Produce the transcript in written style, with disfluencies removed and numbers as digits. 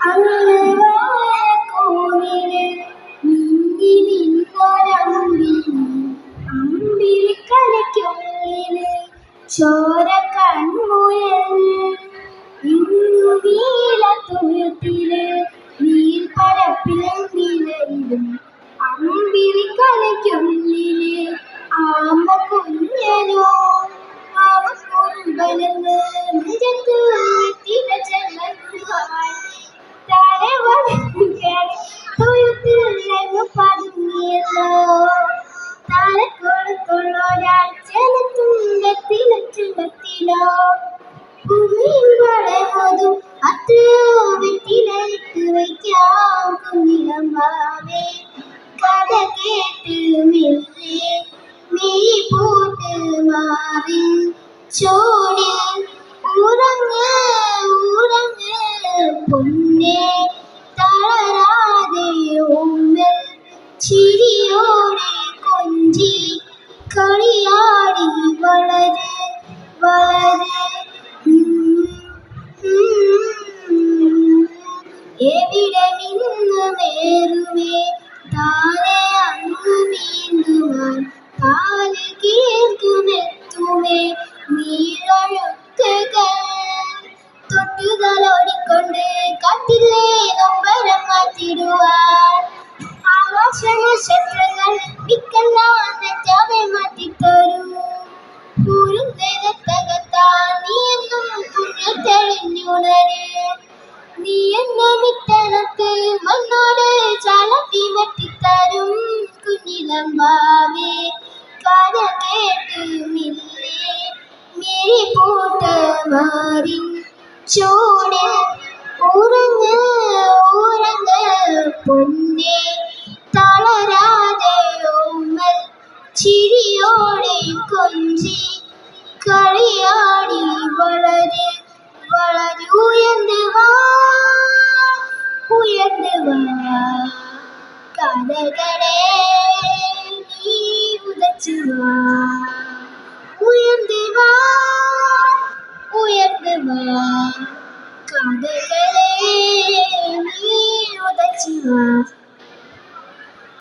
അങ്ങ് വാഴക്കൂനില് മിന്നി അമ്പിളിക്കലയ്ക്കുള്ളില് ചോര കൺമുയൽ ഇന്നു നീലത്തുരുത്തില് നീൽപ്പരപ്പിലും നിലയിലും അമ്പിളിക്കലയ്ക്കുള്ളില് ആമ കുഞ്ഞനോ ആമക്കുറുമ്പനെന്ന് നെഞ്ചത്തു തിരച്ചെല്ലുവാൻ തൊഴുത്തിലങ്ങ് പതുങ്ങിയല്ലോ താരക്കോളത്തുള്ളൊരാൾ ജലത്തുണ്ടത്തിലോ ഭൂമിയുടെ പോതും അത്രയോ വെറ്റിലയിട്ട് വയ്ക്കാം കുഞ്ഞിലമ്പാവേ കഥ കേട്ട് മെല്ലെ മെയ് പൂട്ട് മാറി ചോടിൽ ഉറങ്ങ് പൊന്നേ തളരാതെ ഉമ്മൽ ചിരിയോടെ കൊഞ്ചി കളിയാടി വളര് എവിടെ നിന്ന് നേരുമേ താനെ അങ്ങ് നീന്തുവാൻ കാല് കേൾക്കുമെത്തുമേ നീരൊഴുക്കുകൾ തൊട്ടുകളോടിക്കൊണ്ട് കാറ്റിലെ നൊമ്പരം മാറ്റിടുവാൻ ആകാശനക്ഷത്രങ്ങൾ മിക്കെല്ലാം നെറ്റാതെ മാറ്റിത്തരൂ പൂരുന്നകത്താൻ നീ എന്നും കുഞ്ഞു തെളിഞ്ഞുണര് നീ എന്നെ മിത്തനത്ത് മണ്ണോട് ചാളത്തി മറ്റിത്തരും കുഞ്ഞിലമ്പാവേ കഥ കേട്ട് മില്ലേ മിഴി പൂട്ട് മാറി ചോടിൽ ഉറങ്ങ് പൊന്നേ തളരാതെ ഉമ്മൽ ചിരിയോടെ കൊഞ്ചി കളിയാടി വളര് ഉയർന്നു വാ കഥകളെ നീ ഉദച്ചു വാ.